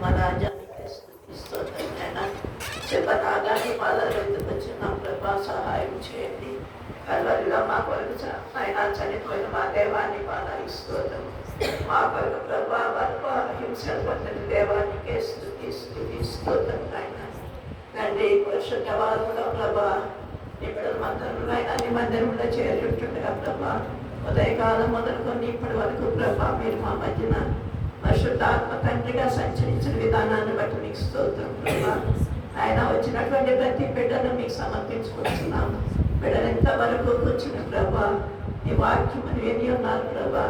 మా రాజ్యానికి స్తోత్రం. చెప్పరాగానే పాదాలు ఎందుకు వచ్చిన ప్రభా సహాయం చేయండి. కల్వరిలో మా కొరకు ఆయన చనిపోయిన మా దేవాన్ని పాదాలు స్తోత్రం. మా కొరకు ప్రభా వరకు హింసలు పొందిన దేవానికి స్తుతి స్తోత్రం. ఆయన తండ్రి పరిశుద్ధ వారంలో ప్రభా ఇప్పుడు మందిరంలో ఆయన మందిరంలో చేరుంటుండగా ప్రభా ఉదయకాలం మొదలుకొని ఇప్పటి వరకు ప్రభా మీరు మా మధ్యన పరిశుద్ధాత్మ తండ్రిగా సంచరించిన విధానాన్ని బట్టి మీకు స్తోత్రం ప్రభా. ఆయన వచ్చినటువంటి ప్రతి బిడ్డను మీకు సమర్పించుకుంటున్నాము. బిడ్డలు ఎంతవరకు కూర్చుని ప్రభా నీ వాక్యం అని విని ఉన్నారు ప్రభా.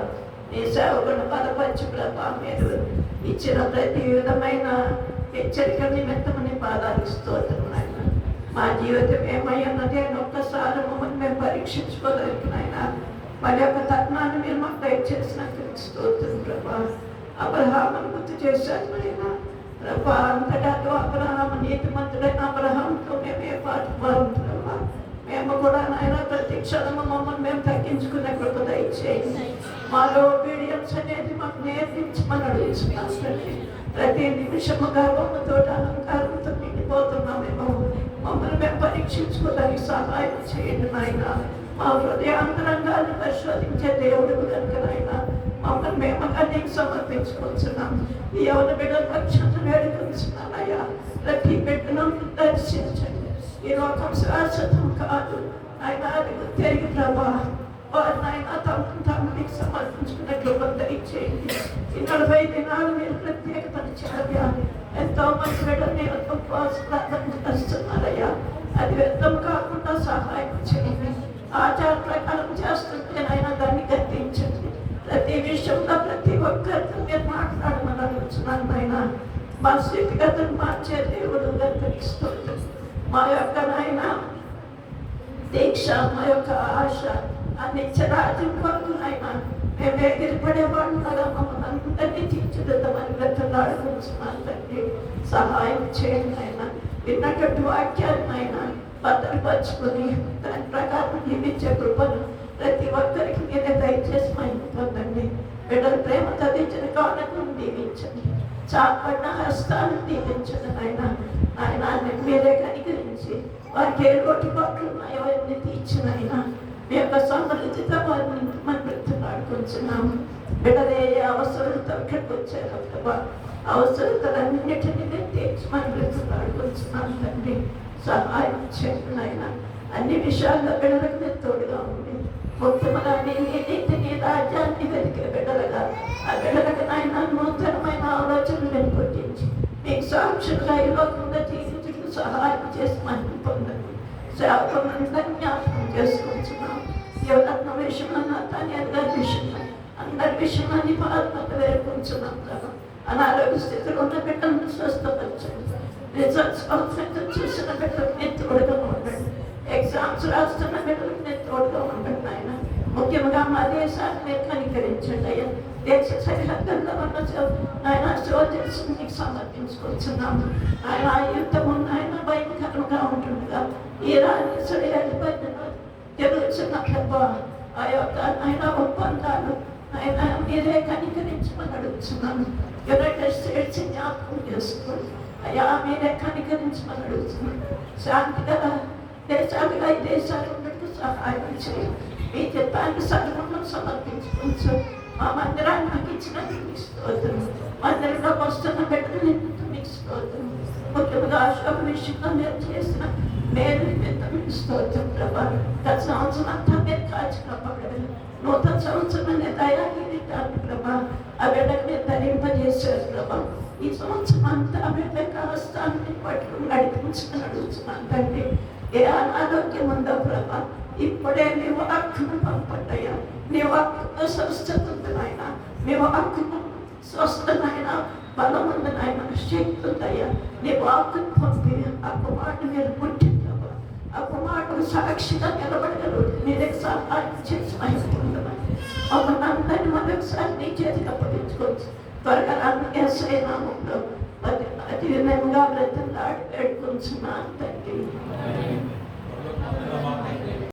నీ సేవకులను బలపరచు ప్రభా. మీరు ఇచ్చిన ప్రతి విధమైన హెచ్చరిక నిమిత్తం నీ పాదాలు స్తోత్రం. ఆయన మా జీవితం ఏమై ఉన్నది అని ఒక్కసారి మమ్మల్ని మేము పరీక్షించుకోగలిగిన ఆయన మరి యొక్క తత్వాన్ని మీరు మాకు దయచేసినందుకు స్తోత్రం ప్రభా. అబ్రహామును గుర్తు చేశాను ఆయన ప్రభా. అంతటాతో అబ్రహాము నీతిమంతుడైన అబ్రహాంతో మేమే పాటు ప్రభా. మేము కూడా నాయన ప్రతి క్షణము మమ్మల్ని మేము తగ్గించుకునే కృప దయచేయండి. మాలో ఒబీడియన్స్ అనేది మాకు నేర్పించమని అడుగుతున్నాం. ప్రతి నిమిషము గర్వముతో అలంకారంతో నిండిపోతున్నామేమో మమ్మల్ని మేము పరీక్షించుకోవడానికి సహాయం చేయండి నాయన. మా హృదయాంతరంగాన్ని పరిశోధించే దేవుడు కనుక నాయన మమ్మల్ని మేము నీకు సమర్పించుకుంటున్నాం. ఈ యవన బిడ్డల పక్షాన్ని వేడుకొంటున్నానయ్యా. ప్రతి బిడ్డను దర్శించండి. ఈ లోకం శాశ్వతం కాదు ఆయన అది తిరిగి ప్రభా. వారు నాయన తమను మీకు సమర్పించుకున్నట్లు దయచేయండి. ఈ 40 దినాలు మీరు ప్రత్యేక పరిచర్య ఎంతో మంది బిడ్డని ఉపవాసాలయ్యా. అది వ్యర్థం కాకుండా సహాయం చేయండి. ఆచార ప్రకారం చేస్తుంటే నాయన దాన్ని గర్తించండి. ప్రతి విషయంలో ప్రతి ఒక్కరితో మీరు మాట్లాడమని అడుగుతున్నాను నాయన. మా స్థితిగతులు మార్చే దేవుడు గర్తిస్తుంది. మా యొక్క నాయన దీక్ష మా యొక్క ఆశ ఆ నిత్యరాజ్యం కొరకు నాయన మేము ఎగిరిపడేవాడు కదా మమ్మల్ని అందరినీ తీర్చిదిద్దామని బ్రతలాడుకుంటున్నాను తండ్రి. సహాయం చేయండి ఆయన. విన్నటువంటి వాక్యాన్ని ఆయన భద్రపరుచుకొని దాని ప్రకారం జీవించే కృపను ప్రతి ఒక్కరికి మీరే దయచేసి పొందండి. బిడ్డల ప్రేమ తదించిన కారణం దీవించండి. చాపడిన హస్తాలను దీవించండి ఆయన. ఆయన మీరే కనికరించి వారికి ఏ లోటు పట్లు ఉన్నాయో అవన్నీ తీర్చిన ఆయన మీ యొక్క సమృద్ధితో వారిని మనం బ్రతులాడుకుంటున్నాము. బిడ్డలే అవసరాలతో ఇక్కడికి వచ్చారు ప్రభా. అవసరతలన్నిటినీ మేము తీర్చమని బ్రతులాడుకుంటున్నాను తండ్రి. సహాయం చేయండి ఆయన. అన్ని విషయాల్లో బిడ్డలకు మీరు తోడుగా ఉంది. మొత్తముగా నీ నీతిని రాజ్యాన్ని వెతికే బిడ్డలుగా ఆ బిడ్డలకు నాయన నూతనమైన ఆలోచనలు మేము పుట్టించి మీకు సాక్షులుగా ఈ లోకంలో జీవించడానికి సహాయం చేసి మనం పొందండి. సేవకులందరినీ జ్ఞాపకం చేసుకుంటున్నాం. ఎవరన్న విషయంలో నా తల్లి అందరి విషయంలో అందరి విషయంలో నీ పాత్రతో వేరుకుంటున్నాం కదా. అనారోగ్య స్థితిలో ఉన్న బిడ్డలను స్వస్థపరచండి. రిజల్ట్స్ కాన్ఫరెన్స్ చూసిన బిడ్డలకు నేను తోడుగా ఉండండి. ఎగ్జామ్స్ రాస్తున్న బిడ్డలకు నేను తోడుగా ఉండండి ఆయన. ముఖ్యంగా మా దేశాన్ని మీరు కనికరించండి అయ్యా. దేశ సరిహద్దుల్లో ఉన్న ఆయన సోల్జర్స్ మీకు సమర్పించుకుంటున్నాము. ఆయన యుద్ధం ఉన్న ఆయన భయంకరంగా ఉంటుండగా ఈ రాజేశ్వరి జరుగుతున్న ప్రభా ఆ యొక్క ఆయన ఒప్పందాలు ఆయన మీరే కనికరించమని అడుగుతున్నాను. యునైటెడ్ స్టేట్స్ జ్ఞాపకం చేసుకోండి అయ్యా. మీరే కనికరించమని అడుగుతున్నాను. శాంతి గల దేశాలుగా ఈ దేశాలు ఉన్నట్టు సహాయం చేయండి. మీ చిత్తాన్ని సర్వంలో సమర్పించుకోవచ్చు. మా మందిరాన్ని నాకు ఇచ్చినందుకు మీకు స్తోత్రం. మందిరంలోకి వస్తున్న బిడ్డలు మీకు స్తోత్రం. ముఖ్యంగా అశోక విషయంలో మీరు చేసిన మేలు నిమిత్తం మీకు స్తోత్రం ప్రభా. గత సంవత్సరం అంతా మీరు కాచినప్పుడు నూతన సంవత్సరం దయాగిరిటాన్ని ప్రభా ఆ బిడ్డకు మీరు ధరింపజేశారు ప్రభా. ఈ సంవత్సరం అంతా ఆ బిడ్డ కాస్తాన్ని పట్టుకుని నడిపించుకుని అడుగుతున్నాను తండ్రి. ఏ అనారోగ్యం ఉందో ప్రభా ఇప్పుడే నీ వాక్కును పంపట్టయ్యా. నీ వాక్కును స్వస్థత ఉంది నాయన. నీ వాక్కును స్వస్థనైన బలం ఉంది నాయన. శక్తి ఉందయ్యా. నీ వాక్కును పంపి ఆ కుమారుడు మీరు పుట్టిందమ్మా. ఆ కుమారుడు సాక్షిగా నిలబడగలరు. మీరే సహాయం చేసి అయిపోతుందని మమ్మల్ని అందరినీ మరొకసారి నీ చేతికి అప్పగించుకోవచ్చు. త్వరగా నన్ను ఎస్ఐ నామంలో అతి వినయంగా బ్రతలాడి పెట్టుకుంటున్నాను తండ్రి.